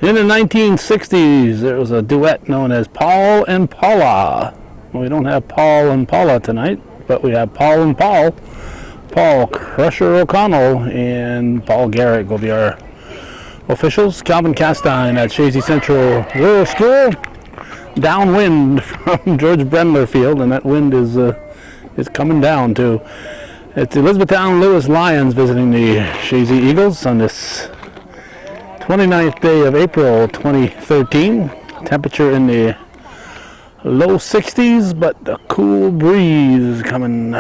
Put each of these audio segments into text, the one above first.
In the 1960s, there was a duet known as Paul and Paula. We don't have Paul and Paula tonight, but we have Paul and Paul. Paul Crusher O'Connell and Paul Garrett will be our officials. Calvin Castine at Chazy Central Rural School. Downwind from George Brendler Field, and that wind is coming down too. It's Elizabethtown-Lewis Lions visiting the Chazy Eagles on this 29th day of April 2013. Temperature in the low 60s, but a cool breeze coming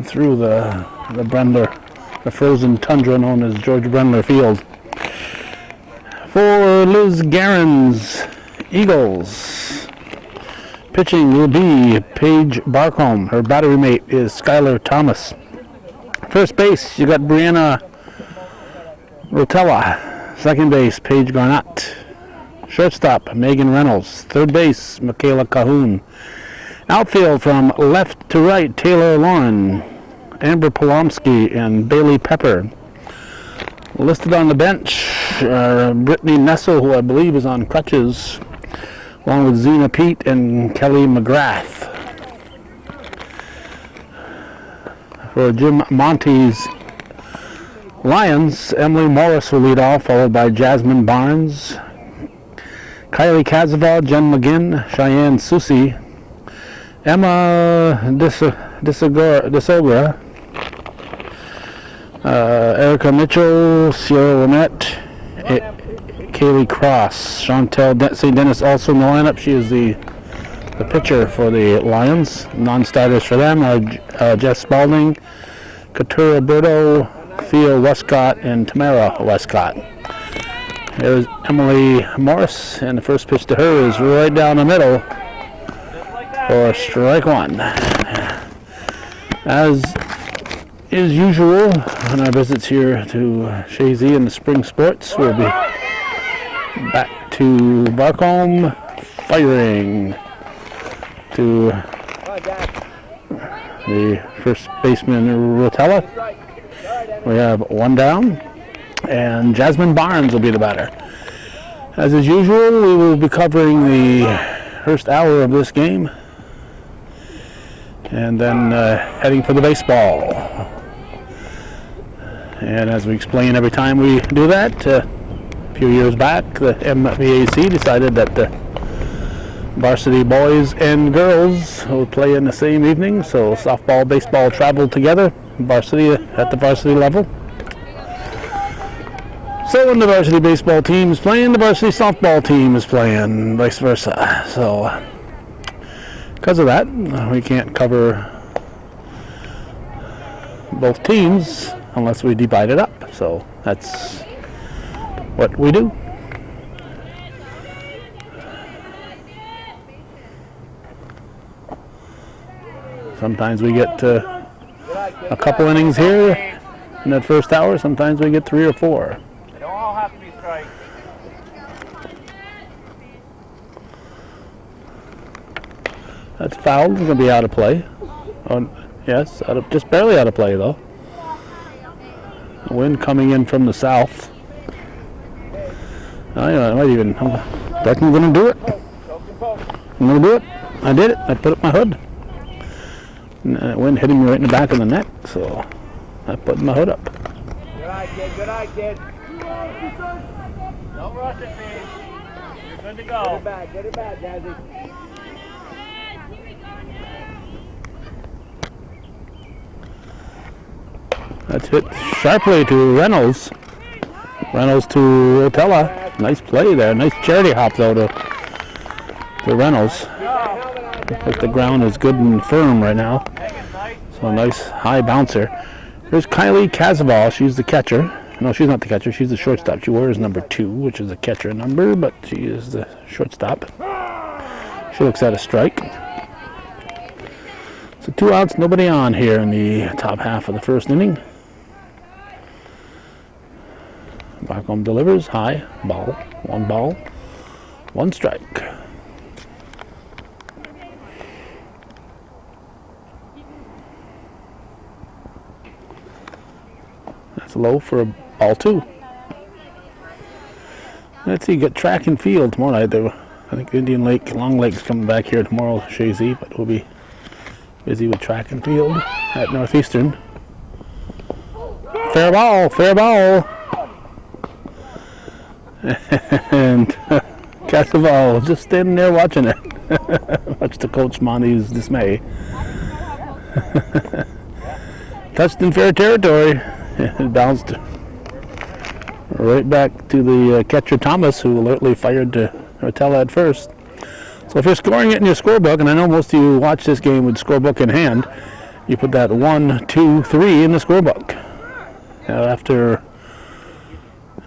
through the Brendler, the frozen tundra known as George Brendler Field. For Liz Guerin's Eagles, pitching will be Paige Barcombe. Her battery mate is Skylar Thomas. First base, you got Brianna Rotella. Second base, Paige Garnett. Shortstop, Megan Reynolds. Third base, Michaela Cahoon. Outfield from left to right, Taylor Lauren, Amber Polomsky, and Bailey Pepper. Listed on the bench, Brittany Nessel, who I believe is on crutches, along with Zena Pete and Kelly McGrath. For Jim Monte's Lions, Emily Morris will lead off, followed by Jasmine Barnes, Kylie Kazaval, Jen McGinn, Cheyenne Susi, Emma Disogra, Erica Mitchell, Sierra Lamette, Kaylee Cross. Chantel St. Dennis also in the lineup. She is the pitcher for the Lions. Non-starters for them are Jess Spalding, Katura Berto, Thea Westcott, and Tamara Westcott. There's Emily Morris, and the first pitch to her is right down the middle for strike one. As is usual on our visits here to Chazy and the spring sports, we'll be back to Barcombe, firing to the first baseman Rotella. We have one down, and Jasmine Barnes will be the batter. As is usual, we will be covering the first hour of this game, and then heading for the baseball. And as we explain every time we do that, a few years back, the MVAC decided that the varsity boys and girls would play in the same evening, so softball, baseball traveled together, varsity at the varsity level. So when the varsity baseball team is playing, the varsity softball team is playing, vice versa. So because of that, we can't cover both teams unless we divide it up. So that's what we do. Sometimes we get a couple innings here in that first hour. Sometimes we get 3 or 4. They don't all have to be strikes. That's fouled. It's going to be out of play. Oh, yes, just barely out of play though. Wind coming in from the south. I might even. I'm going to do it. I'm going to do it. I did it. I put up my hood. Wind hitting me right in the back of the neck, so I put my hood up. Good eye, kid. Good eye, kid. Don't rush it, man. You're good to go. Get it back, Chazy. That's hit sharply to Reynolds. Reynolds to Rotella. Nice play there. Nice charity hop though to Reynolds. Looks like the ground is good and firm right now. So a nice high bouncer. Here's Kylie Kazaval. She's the catcher. No, she's not the catcher. She's the shortstop. She wears number 2, which is a catcher number, but she is the shortstop. She looks at a strike. So 2 outs, nobody on here in the top half of the first inning. Barcombe delivers high, ball, 1 strike. That's low for a ball 2. Let's see, get track and field tomorrow night. I think Indian Lake, Long Lake's coming back here tomorrow, Chazy, but we'll be busy with track and field at Northeastern. Fair ball, fair ball. And Casaval just standing there watching it. Much to Coach Monty's dismay. Touched in fair territory. It bounced right back to the catcher Thomas, who alertly fired to Rotella at first. So if you're scoring it in your scorebook, and I know most of you watch this game with scorebook in hand, you put that 1, 2, 3 in the scorebook. After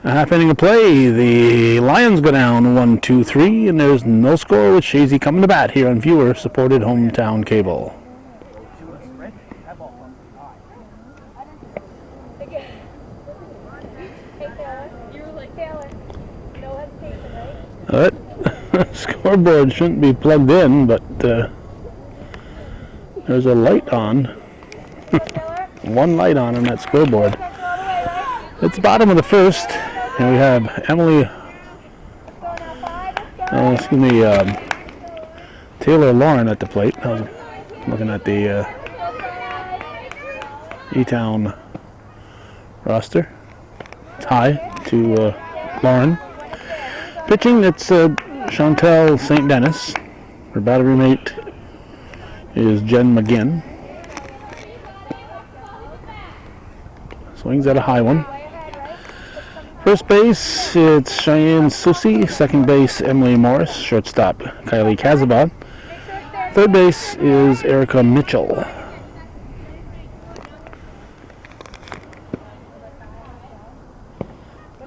a half inning of play, the Lions go down 1, 2, 3, and there's no score with Chazy coming to bat here on viewer-supported hometown cable. That scoreboard shouldn't be plugged in, but there's a light on. One light on that scoreboard. It's the bottom of the first, and we have Emily, Taylor Lauren at the plate. I was looking at the E-Town roster. It's high to Lauren. Pitching, it's Chantel St. Dennis. Her battery mate is Jen McGinn. Swings at a high one. First base, it's Cheyenne Susi. Second base, Emily Morris. Shortstop, Kylie Kazabon. Third base is Erica Mitchell.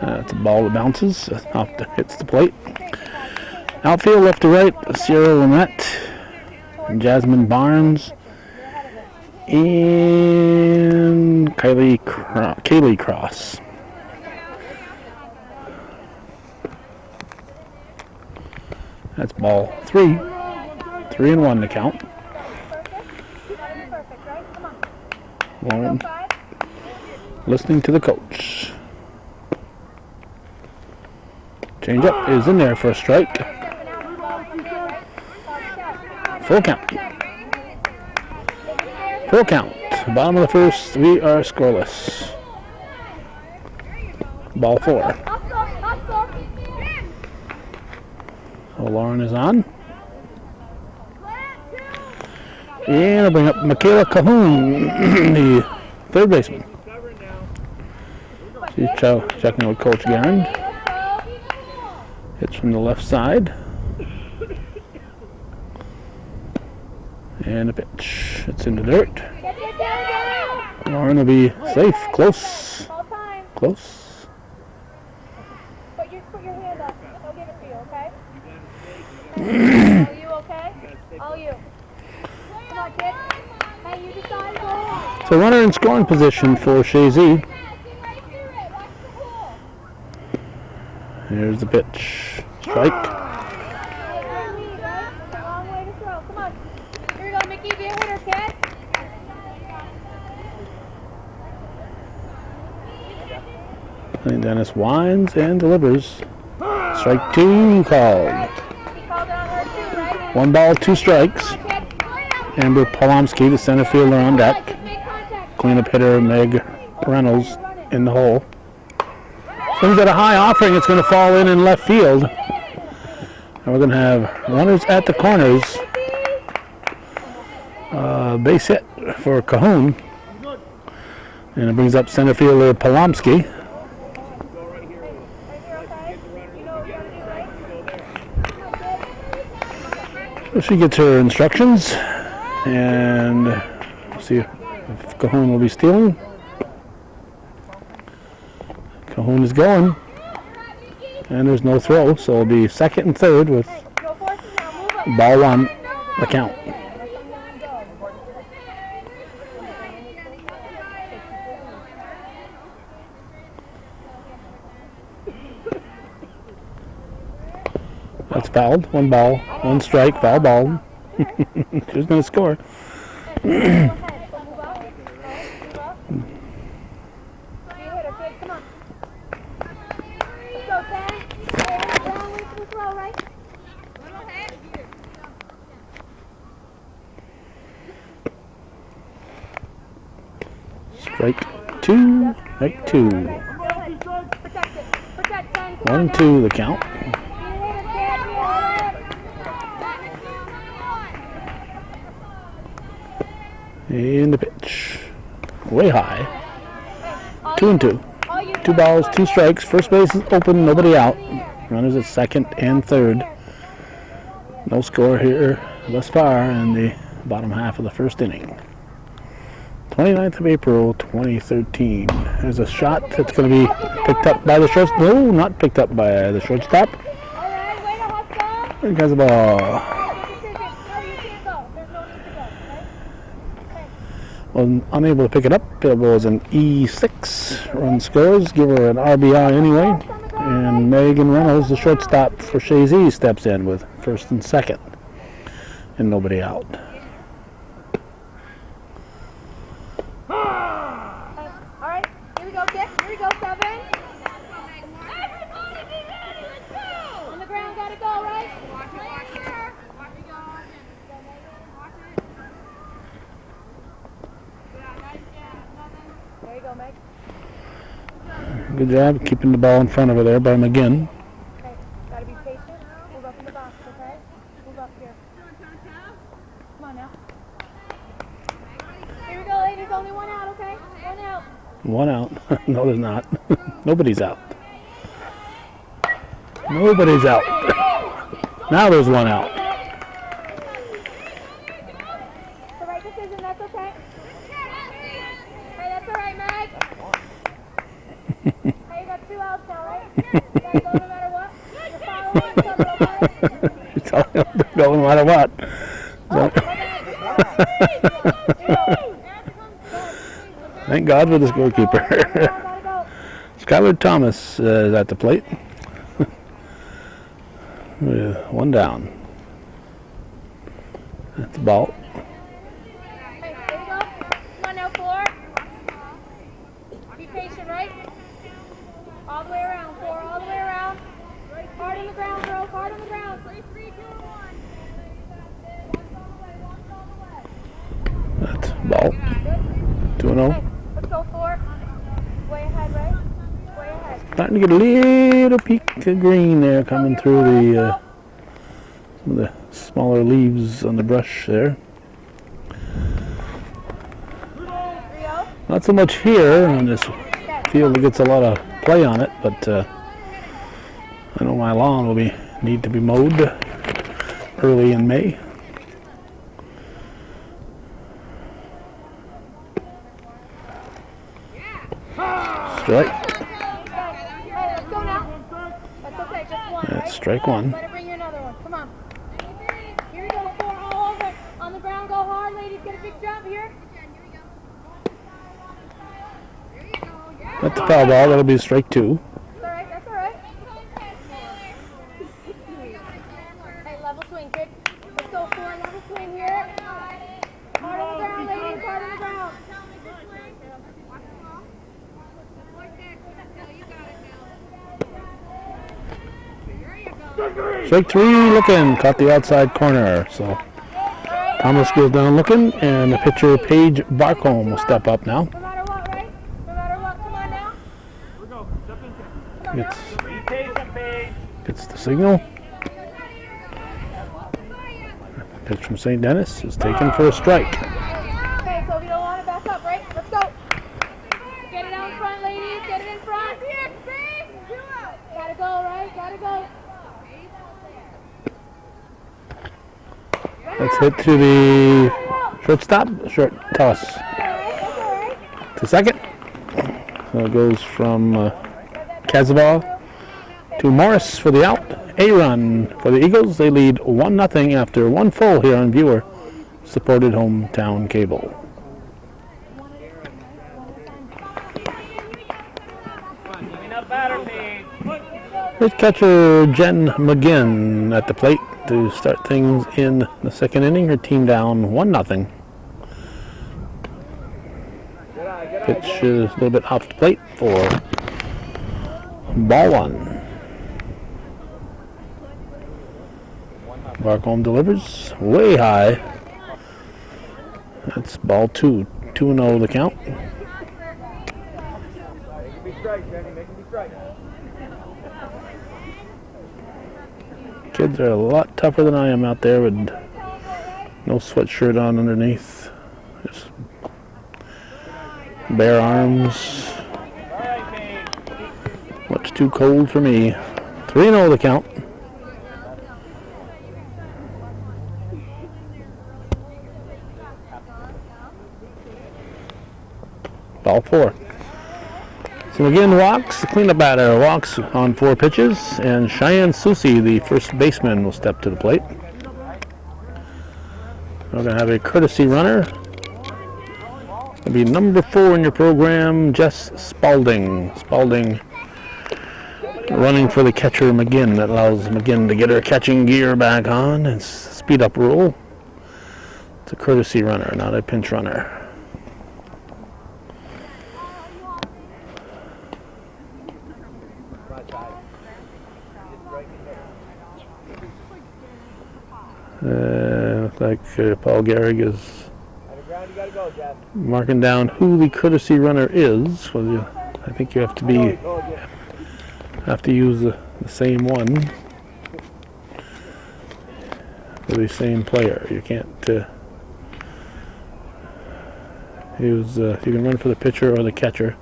It's a ball that bounces off hits the plate. Outfield left to right, Sierra Lynette, Jasmine Barnes, and Kaylee Cross. That's ball 3. 3-1 to count. Lauren listening to the coach. Change up is in there for a strike. Full count. Full count. Bottom of the first, we are scoreless. Ball 4. So Lauren is on. And I'll bring up Michaela Cahoon, the third baseman. She's checking with Coach Garand. Hits from the left side. And a pitch. It's in the dirt. Lauren will be safe. Close. Close. Put your hand up. I'll give it to you, okay? Are you okay? All you. Come on, kid. Hey, you decide. So runner in scoring position for Chazy. Here's the pitch. Strike. It's a long way to throw. Come on. Here we go, Mickey. Be a hitter, kid. And Dennis winds and delivers. Strike 2 called. He called it on her too, right? 1 ball, 2 strikes. Amber Polomsky, the center fielder, on deck. Cleanup hitter Meg Reynolds in the hole. Swings at a high offering. It's going to fall in left field. And we're going to have runners at the corners. Base hit for Cahoon. And it brings up center fielder Polomsky. So she gets her instructions. And we'll see if Cahoon will be stealing. Cahoon is going, and there's no throw, so it'll be second and third with ball 1, the count. That's fouled. 1 ball, 1 strike, foul ball. Who's going to score? Strike two. Strike two. Go ahead. Protect it. Protect 10. Come on 1-2 the count. And the pitch. Way high. 2-2. 2 balls, 2 strikes. First base is open, nobody out. Runners at second and third. No score here thus far in the bottom half of the first inning. 29th of April, 2013. There's a shot that's going to be picked up by the shortstop. No, not picked up by the shortstop. There goes the ball. Was unable to pick it up. It was an E6. Run scores. Give her an RBI anyway. And Megan Reynolds, the shortstop for Chazy, steps in with first and second. And nobody out. Alright, here we go, Dick. Here we go, 7. Everybody be ready, let's go! On the ground, gotta go, right? Watch it, watch it. Watch it, watch it. There you go, Meg. Good job keeping the ball in front of her there by McGinn. Okay, gotta be patient. Move up in the box, okay? Move up here. Come on now. Here we go, ladies. Only one out, okay? One out. One out. No, there's not. Nobody's out. Nobody's out. Now there's one out. The right decision, that's okay. Hey, that's all right, Meg. Hey, you got 2 outs now, right? You gotta go no matter what. You're following something, okay? She's telling him to go no matter what. Thank God for the scorekeeper. Skylar Thomas is at the plate. With 1 down. That's the ball. Hey, there you go. Come on now, 4. Be patient, right? All the way around, 4. All the way around. Hard on the ground, girl. Hard on the ground. 3, 2, 1. That's ball. 2-0. Hey, let's go 4. Way ahead, right? Way ahead. Starting to get a little peak of green there coming through the some of the smaller leaves on the brush there. Not so much here on this field that gets a lot of play on it, but I know my lawn will need to be mowed early in May. Strike. Hey, let's go now. That's okay, just 1, That's right? strike 1. Let it bring you another one. Come on. Here we go, 4 all over. On the ground, go hard, ladies. Get a big jump here. That's a foul ball. That'll be strike 2. That's all right, that's all right. Hey, level swing, kid. Let's go 4, level swing here. Hard on the ground, ladies. Hard on the ground. Strike 3 looking. Caught the outside corner. So Thomas goes down looking, and the pitcher Paige Barcombe will step up now. No matter what, right? No matter what. Come on now. Gets, Be patient, Paige. gets the signal. Pitch from St. Denis is taken for a strike. Okay, so if you don't want to back up, right? Let's go. Get it out in front, ladies. Get it in front. Gotta go, right? Gotta go. Let's hit to the shortstop. Short toss That's all right. to second. So it goes from Chazy to Morris for the out. A run for the Eagles. They lead 1-0 after 1 full here on Viewer supported hometown cable. Clean up batter, Paige. Here's catcher Jen McGinn at the plate to start things in the second inning. Her team down 1-0. Pitch is a little bit off the plate for ball 1. Barcombe delivers way high. That's ball 2. 2-0 the count. Kids are a lot tougher than I am out there with no sweatshirt on underneath. Just bare arms. Much too cold for me. 3-0 the count. Ball 4. So again, walks, the cleanup batter walks on 4 pitches, and Cheyenne Susi, the first baseman, will step to the plate. We're going to have a courtesy runner. It'll be number 4 in your program, Jess Spalding. Spalding running for the catcher McGinn. That allows McGinn to get her catching gear back on. It's speed up rule. It's a courtesy runner, not a pinch runner. Looks like Paul Gehrig is marking down who the courtesy runner is. Well, I think you have to use the same one for the same player. You can't use. You can run for the pitcher or the catcher,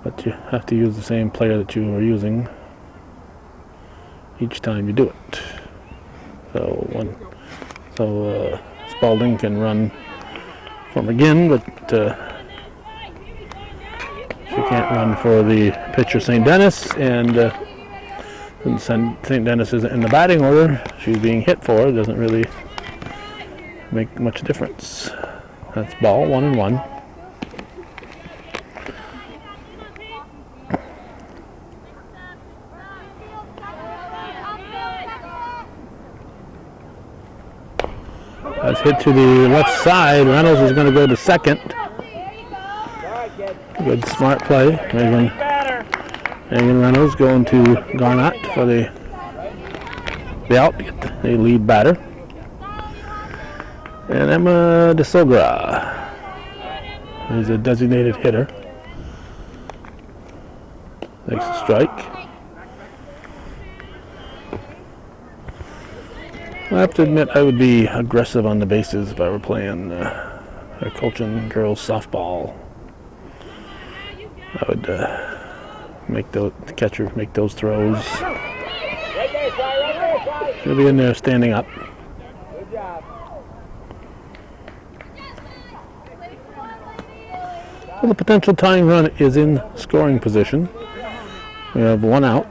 but you have to use the same player that you are using each time you do it. So Spalding can run for McGinn, but she can't run for the pitcher St. Dennis, and since St. Dennis isn't in the batting order, she's being hit for. It doesn't really make much difference. That's ball 1-1. That's hit to the left side. Reynolds is going to go to second. Good smart play. Megan Reynolds going to Garnett for the out, get the lead batter. And Emma DeSogra is a designated hitter. Takes a strike. I have to admit, I would be aggressive on the bases if I were playing a Colchin girls softball. I would make the catcher make those throws. She'll be in there standing up. Well, the potential tying run is in scoring position. We have 1 out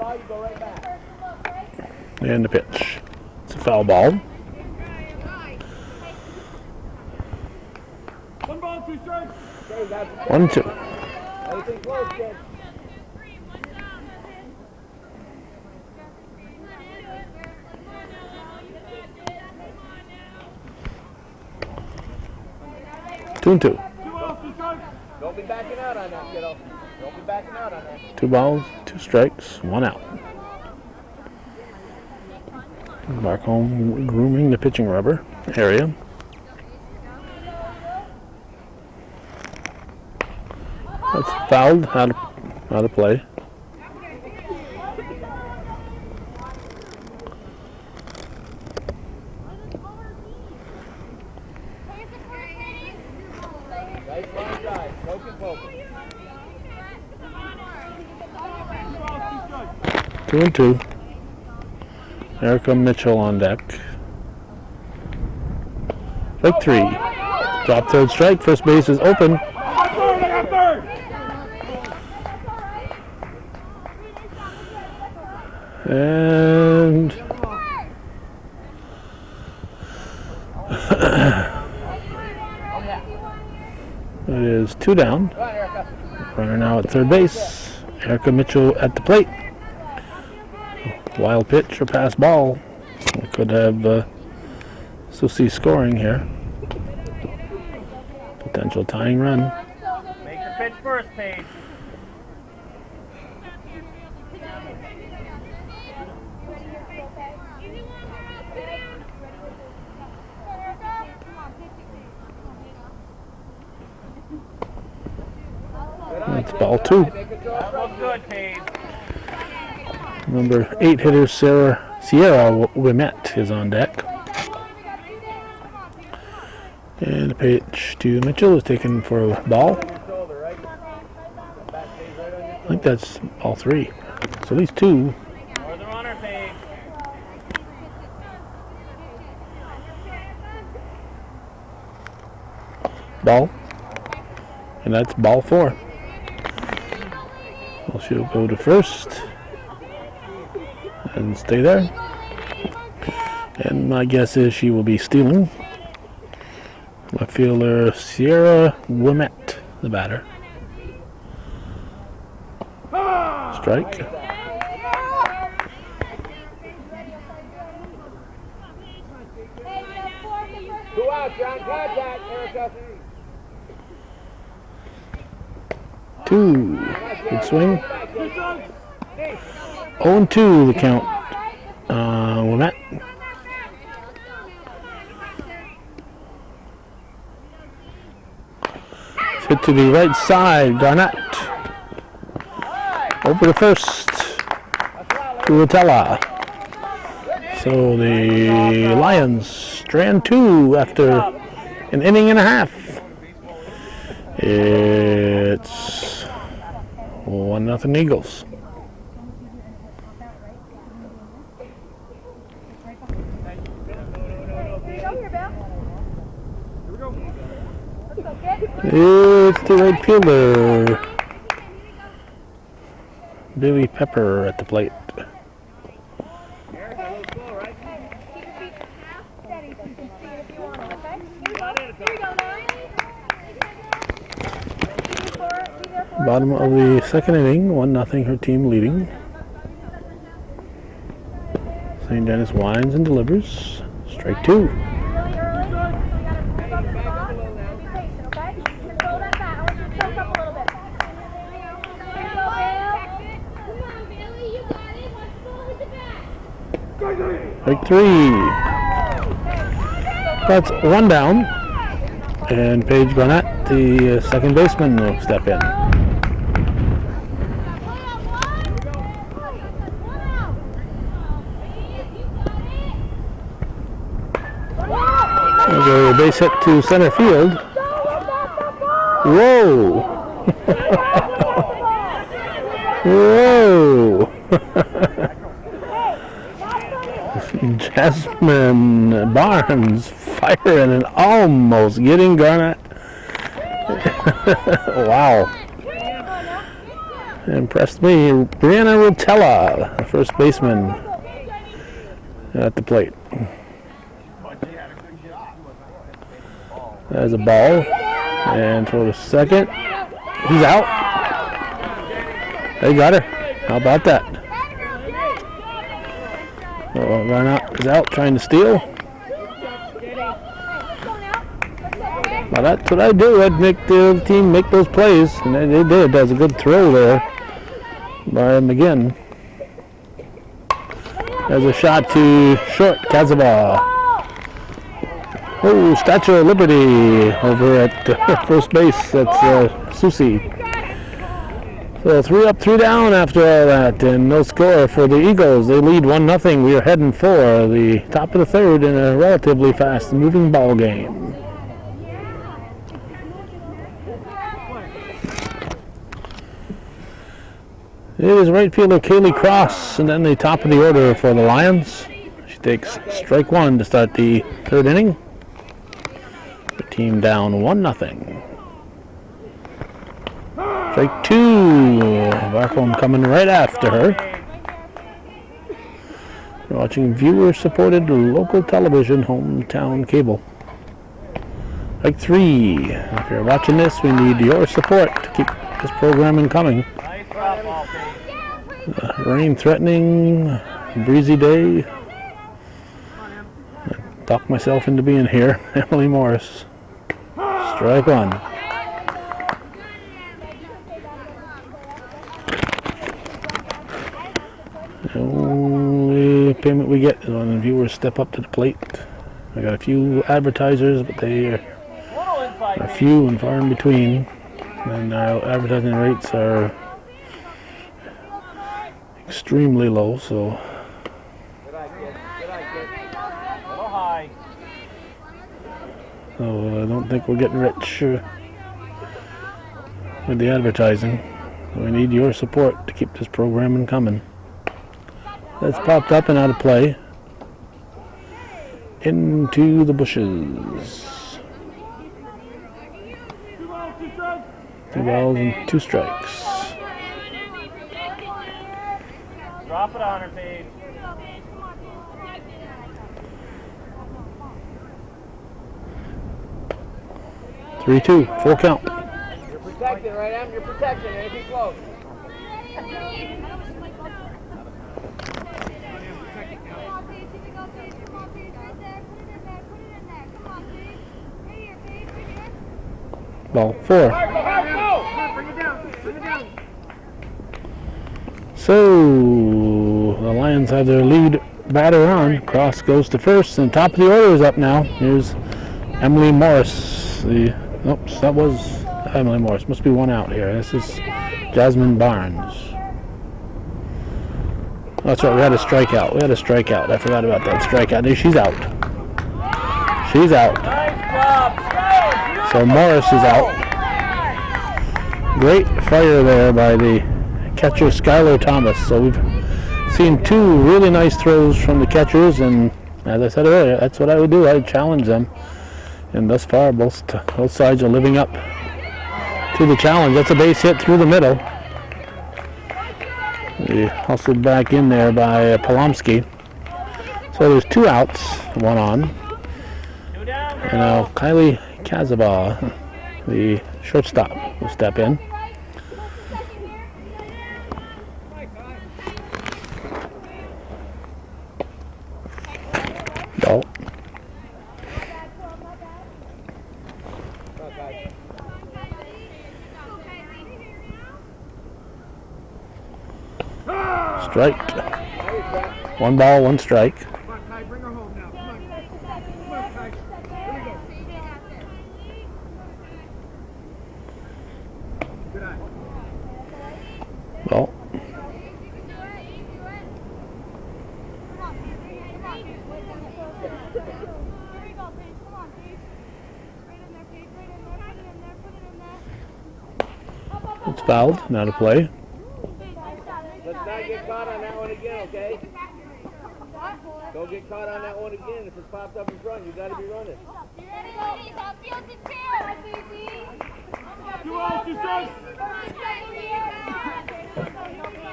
and the pitch. It's a foul ball. 1 ball, 2 strikes. 1-2. Anything close, kid. Two and two. 2 balls, 2 strikes. Don't be backing out on that, kiddo. Don't be backing out on that. 2 balls, 2 strikes, 1 out. Back home grooming the pitching rubber area. That's fouled, out of play. Nice line drive. Poke and poke. 2 and 2. Erica Mitchell on deck. Strike 3. Drop third strike. First base is open. And it is 2 down. Runner now at third base. Erica Mitchell at the plate. Wild pitch or pass ball. We could have Susie scoring here. Potential tying run. Make the pitch first, Paige. That's ball 2. That looks good, Paige. Number 8 hitter Sierra Wimet is on deck. And the pitch to Mitchell is taken for a ball. I think that's ball 3. So these 2. Or the runner, Paige. Ball. And that's ball 4. Well, she'll go to first and stay there. And my guess is she will be stealing. Left fielder Sierra Wimet, the batter. Strike. Go out, John. Contact, Erica. 2. Good swing. 0-2 the count. Wimet. Hit to the right side. Garnett. Over to first. To Rotella. So the Lions strand 2 after an inning and a half. It's 1-0 Eagles. It's the right fielder, Billy Pepper, at the plate. Bottom of the second inning, 1-0 her team leading. St. Dennis winds and delivers. Strike 2. Strike 3. That's 1 down. And Paige Garnett, the second baseman, will step in. There's a base hit to center field. Whoa! Whoa! Jasmine Barnes firing and almost getting Garnett. Wow. Impressed me. Brianna Rotella, the first baseman, at the plate. There's a ball. And throw to second. He's out. They got her. How about that? Garnett is out trying to steal. Well, that's what I do. I'd make the team make those plays. And they did. That was a good throw there by McGinn. There's a shot to short, Kazaba. Oh, Statue of Liberty over at first base. That's Susie. So 3 up, 3 down after all that, and no score for the Eagles. They lead 1-0. We are heading for the top of the third in a relatively fast-moving ball game. It is right fielder Kaylee Cross, and then the top of the order for the Lions. She takes strike 1 to start the third inning. The team down 1-0. Strike 2. Barcombe coming right after her. You're watching viewer-supported local television, hometown cable. Strike 3. If you're watching this, we need your support to keep this programming coming. Rain threatening, breezy day. I talked myself into being here. Emily Morris. Strike 1. The only payment we get is when viewers step up to the plate. I got a few advertisers, but they are few and far in between. And our advertising rates are extremely low, so Good eye, kid. Good eye, kid. A little high. I don't think we're getting rich with the advertising. We need your support to keep this programming coming. That's popped up and out of play. Into the bushes. 2 balls and 2 strikes. Drop it on her, Paige. 3-2, full count. You're protecting, right, Em? You're protecting. Anything close. Ball 4. So the Lions have their lead batter on. Cross goes to first, and top of the order is up now. Here's Emily Morris. Oops, that was Emily Morris. Must be one out here. This is Jasmine Barnes. Oh, that's right. We had a strikeout. I forgot about that strikeout. She's out. She's out. So Morris is out. Great fire there by the catcher Skylar Thomas. So we've seen 2 really nice throws from the catchers, and as I said earlier, that's what I would do. I would challenge them. And thus far, both sides are living up to the challenge. That's a base hit through the middle. Hustled back in there by Polomsky. So there's 2 outs, 1 on. And now Kylie Chazy, the shortstop, will step in. Ball. Strike. 1 ball, 1 strike. Ball. It's fouled, now to play. Let's not get caught on that one again, okay? Don't get caught on that one again. If it's popped up in front, you got to be running.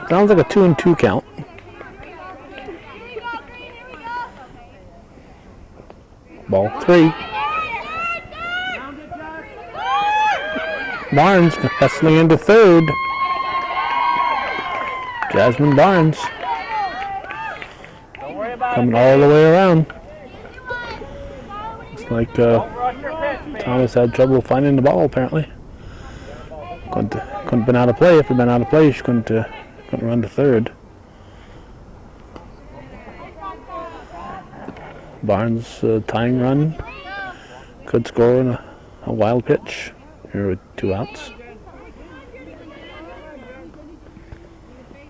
Sounds like a 2-2 count. Ball 3. Barnes hustling into third. Jasmine Barnes coming all the way around. Looks like Thomas had trouble finding the ball apparently. Couldn't have been out of play. If it had been out of play, she couldn't run to third. Barnes tying run. Could score in a wild pitch here with 2 outs.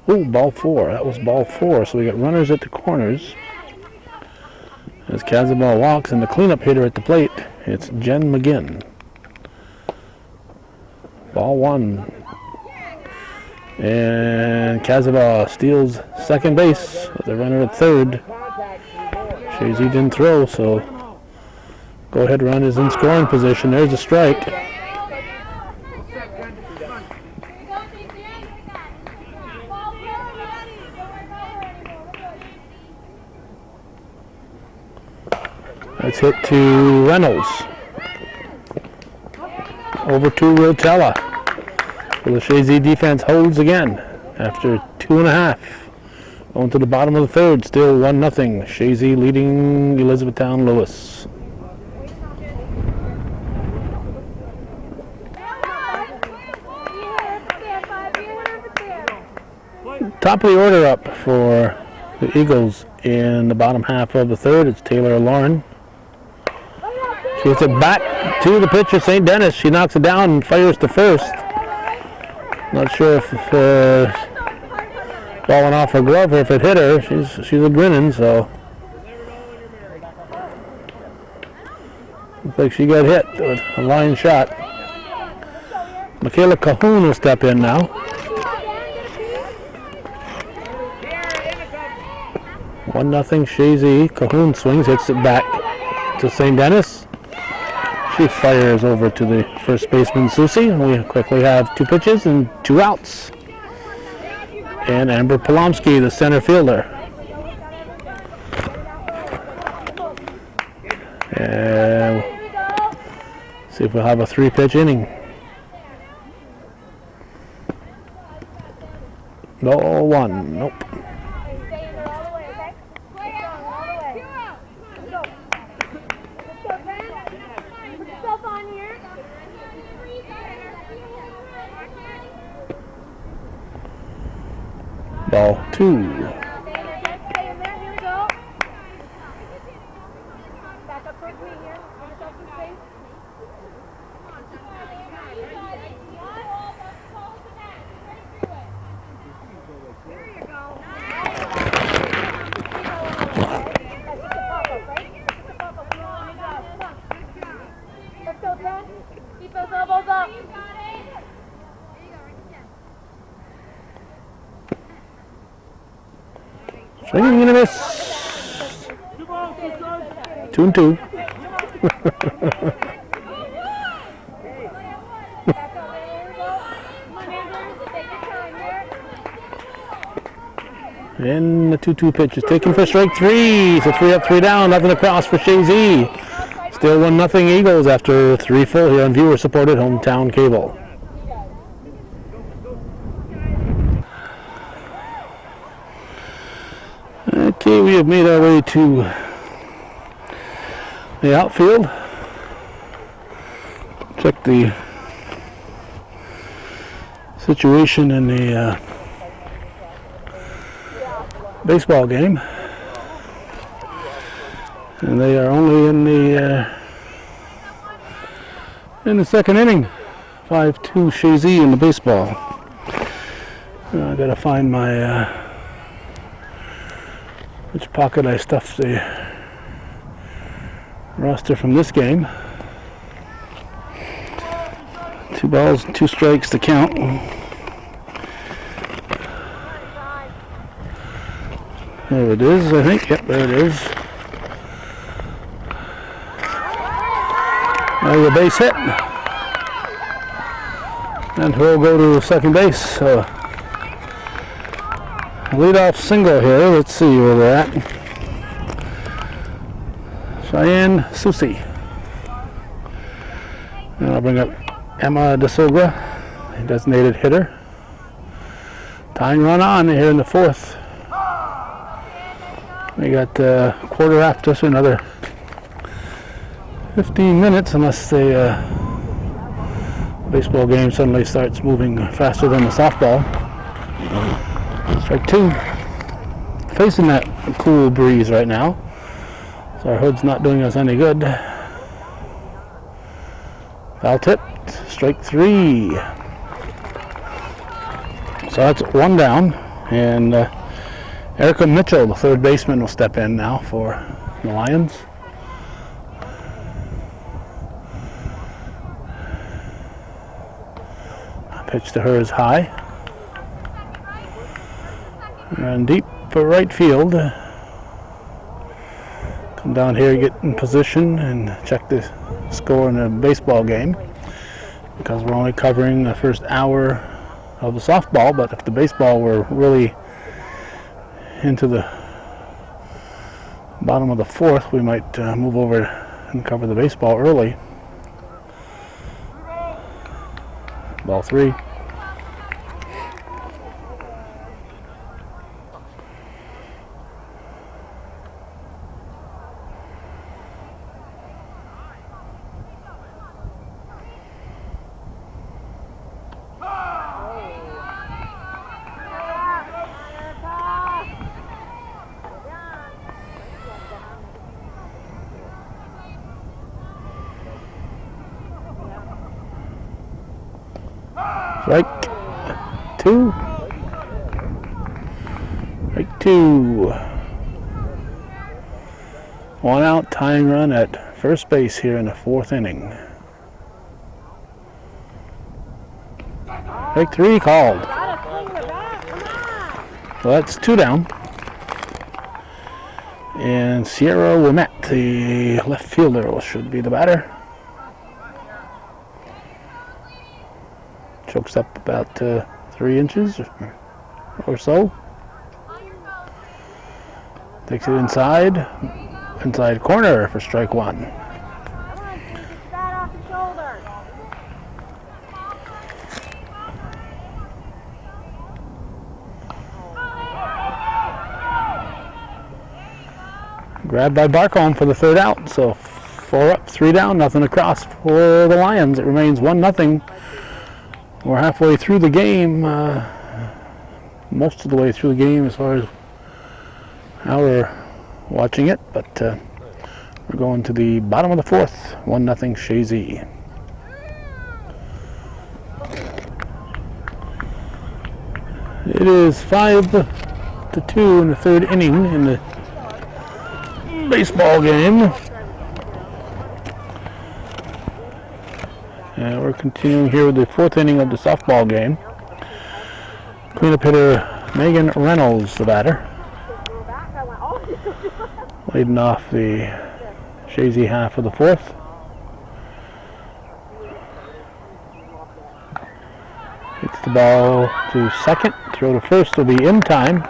Ooh, ball 4. That was ball 4. So we got runners at the corners. As Chazy walks, and the cleanup hitter at the plate, it's Jen McGinn. Ball 1. And Chazy steals second base with the runner at third. Chazy didn't throw, so go ahead run is in scoring position. There's a strike. That's hit to Reynolds. Over to Rotella. So the Chazy defense holds again after 2.5. Going to the bottom of the third, still 1-0. Chazy leading Elizabethtown-Lewis. Top of the order up for the Eagles in the bottom half of the third. It's Taylor Lauren. She hits it back to the pitcher, St. Dennis. She knocks it down and fires to first. Not sure if falling off her glove or if it hit her. She's a grinning, so looks like she got hit with a line shot. Michaela Cahoon will step in now. 1-0 Chazy. Cahoon swings, hits it back to St. Denis. She fires over to the first baseman, Susie. We quickly have 2 pitches and 2 outs. And Amber Polomsky, the center fielder. And see if we'll have a 3-pitch inning. No, 1. Nope. Ball 2. Let's go, 10. Keep those elbows up. Swinging and a miss. 2-2. And the 2-2 pitch is taken for strike 3. So 3 up, 3 down. Nothing across for Chazy. Still 1-0 Eagles after 3 full here on viewer-supported hometown cable. Okay, we have made our way to the outfield. Check the situation in the baseball game. And they are only in the second inning. 5-2 Chazy in the baseball. I gotta find my which pocket I stuffed the roster from this game. 2 balls, 2 strikes to count. There it is, I think. Yep, there it is. There's a base hit. And we'll go to second base. Leadoff single here. Let's see where we're at. Cheyenne Susie. And I'll bring up Emma DeSilva, designated hitter. Tying run on here in the 4th. We got quarter after, so another 15 minutes unless the baseball game suddenly starts moving faster than the softball. Strike 2. Facing that cool breeze right now, so our hood's not doing us any good. Foul tipped. Strike 3. So that's 1 down, and Erica Mitchell, the third baseman, will step in now for the Lions. Pitch to her is high. And deep for right field. Come down here, get in position, and check the score in a baseball game. Because we're only covering the first hour of the softball, but if the baseball were really into the bottom of the 4th, we might move over and cover the baseball early. Ball 3. Strike. 2. Strike 2. 1 out, tying run at first base here in the 4th inning. Strike 3 called. So that's 2 down. And Sierra Wimet, the left fielder, should be the batter. Chokes up about 3 inches or so. Takes it inside corner for strike 1. Grabbed by Barcombe for the 3rd out, so 4 up, 3 down, nothing across for the Lions. It remains 1-0. We're halfway through the game, most of the way through the game as far as how we're watching it, but we're going to the bottom of the 4th, 1-0 Chazy. It is 5-2 in the 3rd inning in the baseball game. And we're continuing here with the 4th inning of the softball game. Cleanup hitter Megan Reynolds, the batter. Leading off the Chazy half of the 4th. Hits the ball to second. Throw to first will be in time.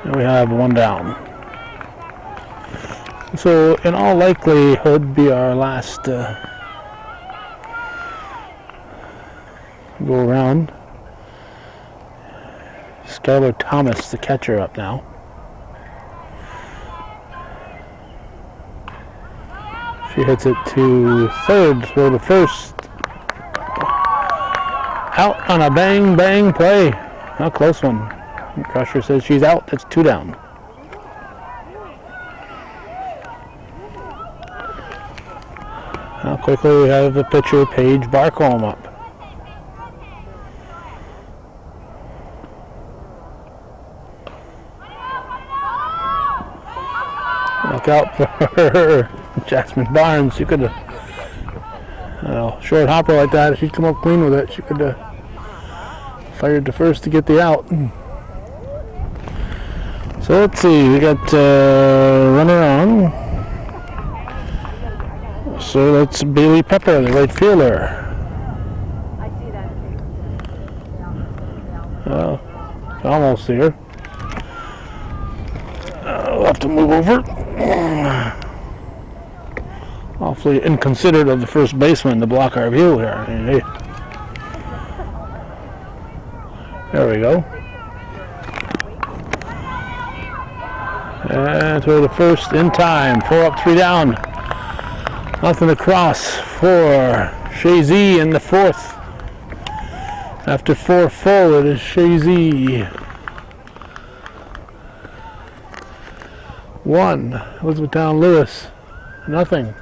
And we have 1 down. So in all likelihood be our last go around. Skylar Thomas, the catcher, up now. She hits it to third, throw to first. Out on a bang bang play. A close one. Crusher says she's out. That's 2 down. How quickly we have the pitcher, Paige Barcombe, up. Look out for Jasmine Barnes. She could have, short hopper like that, if she'd come up clean with it, she could have fired to first to get the out. So let's see, we got runner on. So that's Bailey Pepper, the right fielder. Almost here. We'll have to move over. Awfully inconsiderate of the first baseman to block our view here. There we go. And throw the first in time. 4 up, 3 down. Nothing across for Chazy in the 4th. After 4 full, it is Chazy 1. Elizabethtown-Lewis, nothing.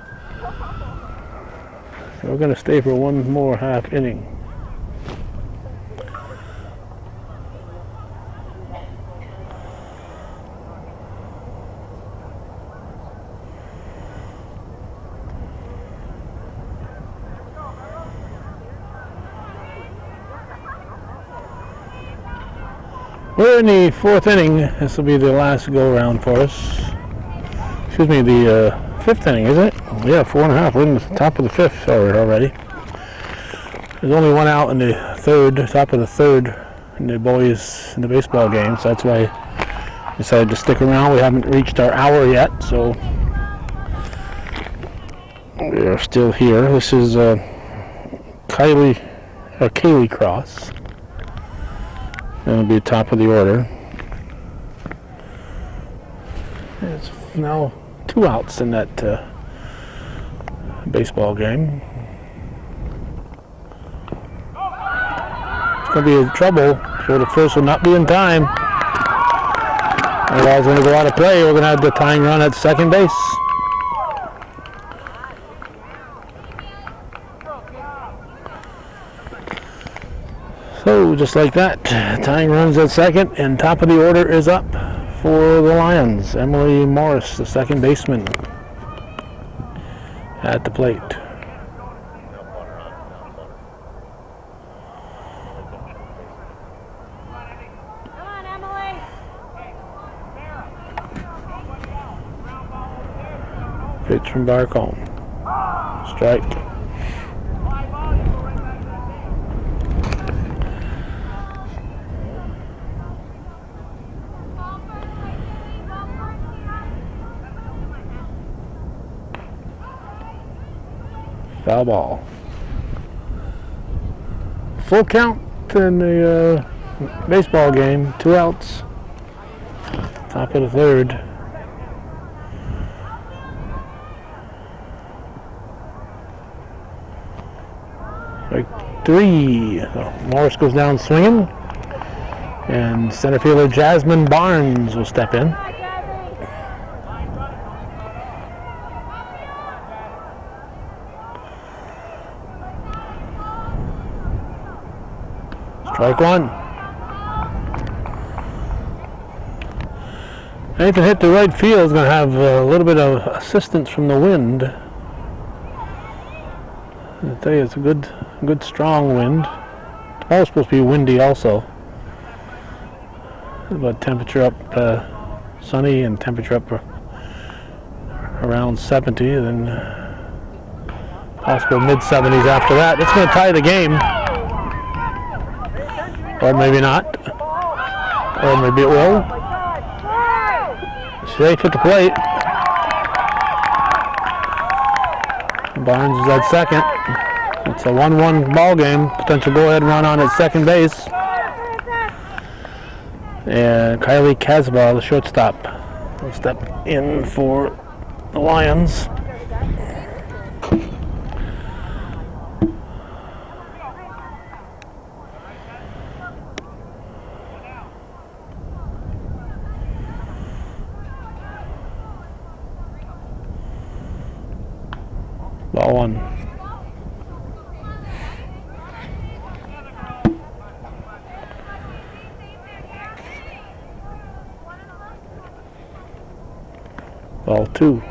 So we're going to stay for 1 more half inning. We're in the 4th inning. This will be the last go-around for us. Excuse me, the 5th inning, isn't it? Yeah, 4.5. We're in the top of the 5th already. There's only 1 out in the 3rd, top of the 3rd in the boys in the baseball game, so that's why I decided to stick around. We haven't reached our hour yet, so we are still here. This is Kaylee Cross. That'll be top of the order. It's now 2 outs in that baseball game. It's going to be in trouble, so the first will not be in time. Otherwise, going to go out of play. We're going to have the tying run at second base. So, just like that, tying runs at second, and top of the order is up for the Lions. Emily Morris, the second baseman, at the plate. Come on, Emily. Pitch from Barcombe. Strike. Foul ball. Full count in the baseball game. 2 outs. Top of the third. Strike 3. So Morris goes down swinging. And center fielder Jasmine Barnes will step in. Strike 1. Anything hit to right field is going to have a little bit of assistance from the wind. I tell you, it's a good strong wind. Tomorrow's supposed to be windy also. But temperature up sunny and temperature up around 70, then possible mid-70s after that. It's going to tie the game. Or maybe not. Or maybe it will. Safe at the plate. Barnes is at second. It's a 1-1 ball game. Potential go-ahead run on at second base. And Kylie Casbah, the shortstop, will step in for the Lions. Ball 1. Ball 2.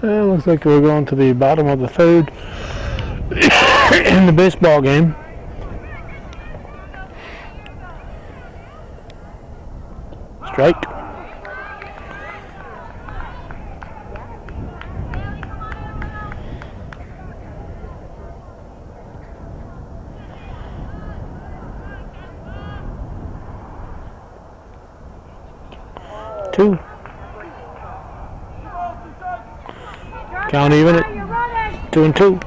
And looks like we're going to the bottom of the third in the baseball game. Strike. Count even at 2-2.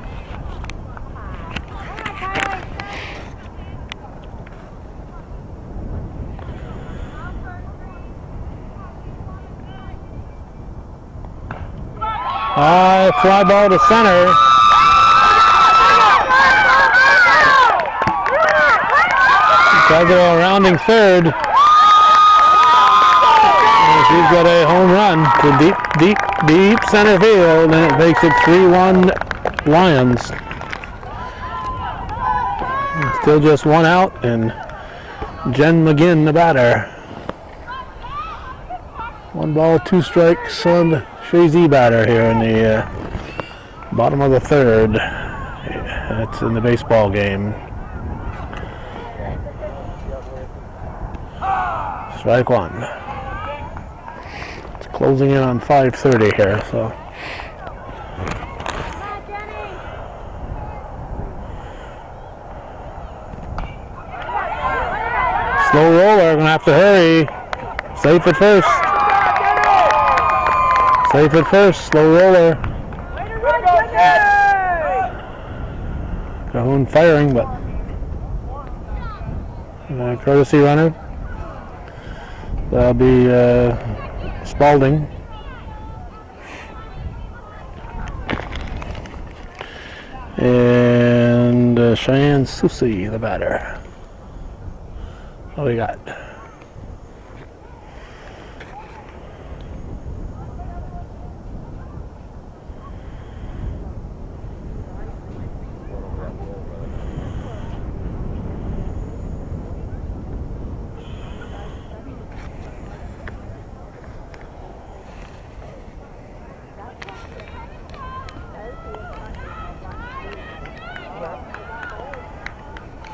High fly ball to center. Caswell rounding third. She's got a home run to deep center field, and it makes it 3-1 Lions. Still just 1 out, and Jen McGinn, the batter. 1 ball, 2 strikes on the Chazy batter here in the bottom of the third. That's in the baseball game. Strike 1. Closing in on 5:30 here, so. Slow roller, gonna have to hurry. Safe at first. Safe at first, slow roller. Cahoon firing, but courtesy runner. That'll be Spalding. And Cheyenne Susi, the batter. What do we got?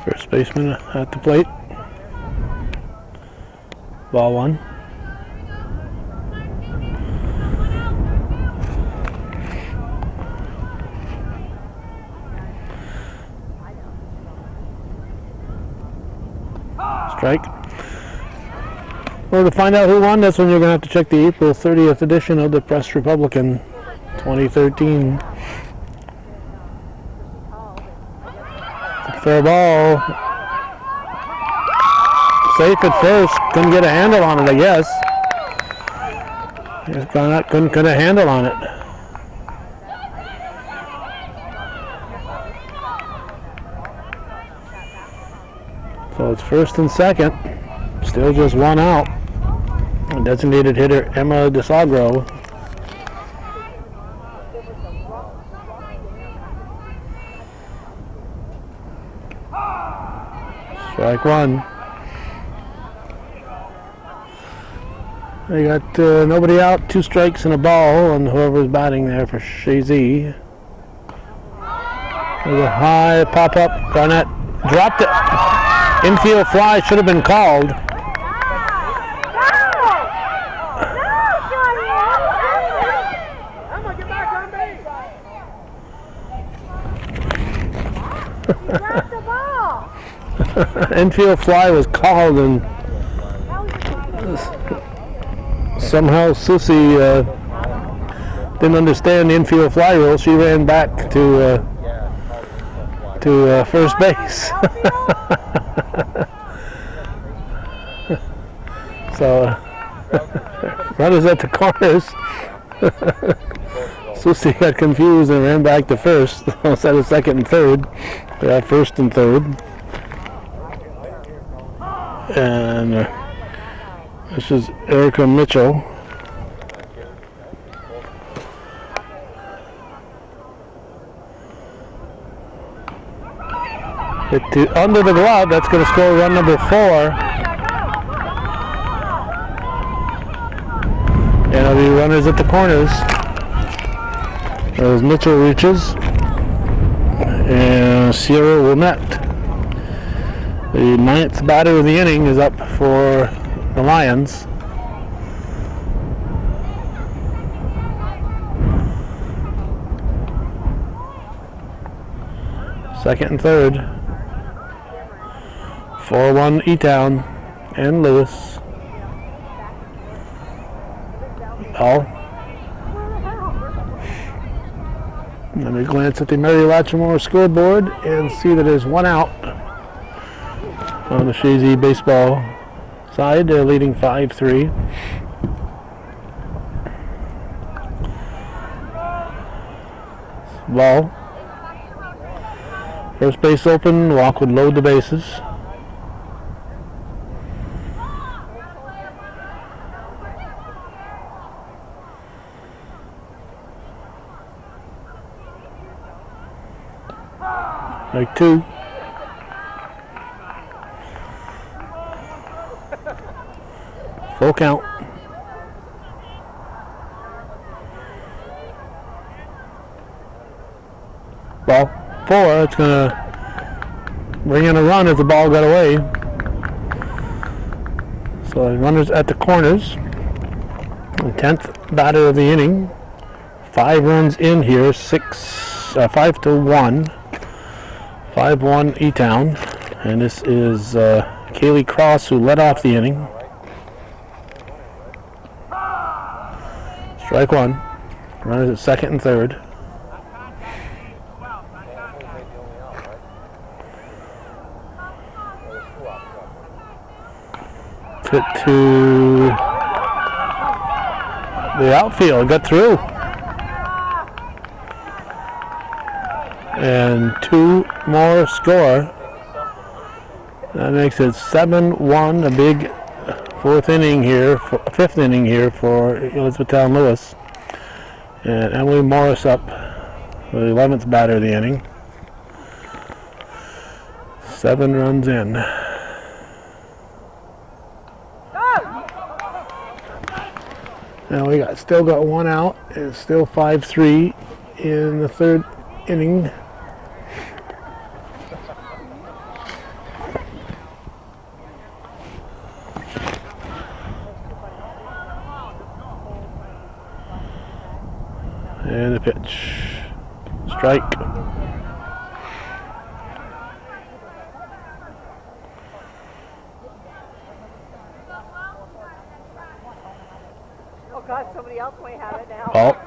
First baseman at the plate. Ball one. Strike. Well, to find out who won, that's when you're going to have to check the April 30th edition of the Press Republican 2013. Fair ball. Safe at first. Couldn't get a handle on it, I guess. Couldn't get a handle on it. So it's first and second. Still just one out. Designated hitter Emma DeSagro. Strike one. They got nobody out, 2 strikes and a ball, and whoever's batting there for Chazy. There's a high pop up. Garnett dropped it. Infield fly should have been called. Infield fly was called, and somehow Susie didn't understand the infield fly rule. She ran back to first base. So runners at the corners. Susie got confused and ran back to first instead of second and third. They have first and third. And this is Erica Mitchell. Hit to under the glove. That's going to score run number 4. And it'll be runners at the corners as Mitchell reaches. And Sierra Wilmette. The 9th batter of the inning is up for the Lions. Second and third. 4-1 E-Town and Lewis. Ball. Let me glance at the Mary Latchmore scoreboard and see that there's 1 out. On the Chazy baseball side, they're leading 5-3. Ball. First base open, walk would load the bases. Strike 2. Full count. Ball 4. It's going to bring in a run as the ball got away. So the runners at the corners. The 10th batter of the inning. 5 runs in here. 5-1. 5-1 E-Town. And this is Kaylee Cross who led off the inning. Strike 1. Runners at second and third. Hit to the outfield. Got through. And 2 more score. That makes it 7-1. A big 5th inning here for Elizabethtown-Lewis. And Emily Morris up for the 11th batter of the inning. 7 runs in. Now we still got 1 out. It's still 5-3 in the 3rd inning. And a pitch. Strike. Oh God, somebody else might have it now. Ball.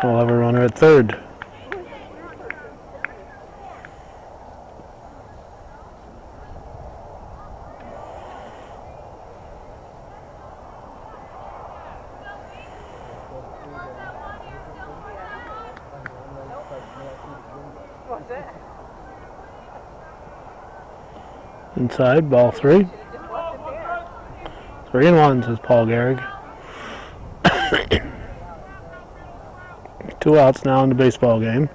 We'll have a runner at third. Was it? Inside, ball 3. Just left it there. 3-1, says Paul Gehrig. 2 outs now in the baseball game.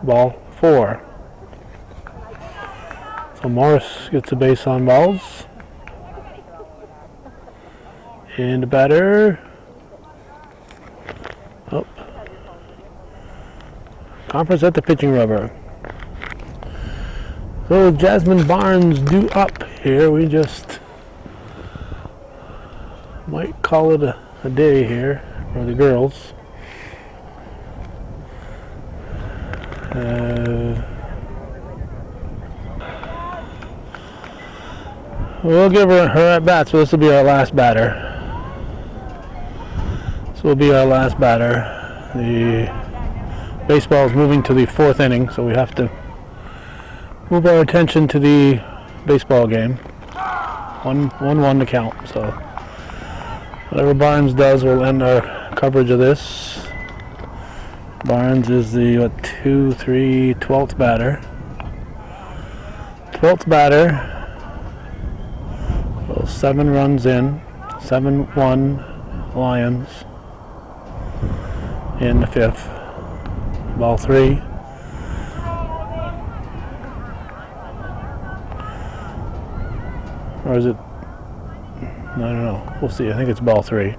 Ball 4. So Morris gets a base on balls. And the batter. Oh. Conference at the pitching rubber. So Jasmine Barnes due up here. We just might call it a day here for the girls. We'll give her at bat, so this will be our last batter. This will be our last batter. The baseball is moving to the 4th inning, so we have to move our attention to the baseball game. 1-1 to count, so whatever Barnes does will end our coverage of this. Barnes is the 12th batter. 12th batter. So 7 runs in. 7-1 Lions in the 5th. Ball 3. Or is it? I don't know. We'll see. I think it's ball 3.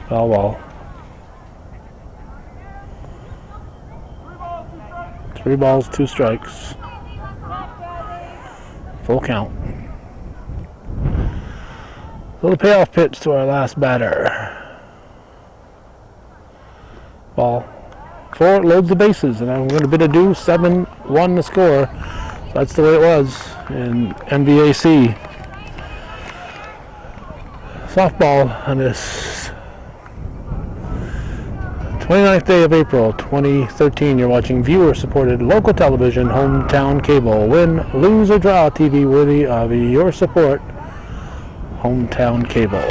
Foul ball. 3 balls, 2 strikes. Full count. So the payoff pitch to our last batter. Ball 4 loads the bases, and I'm going to bid adieu. 7-1 the score. So that's the way it was in NVAC softball on this 29th day of April 2013. You're watching viewer-supported local television, Hometown Cable. Win, lose, or draw TV worthy of your support. Hometown Cable.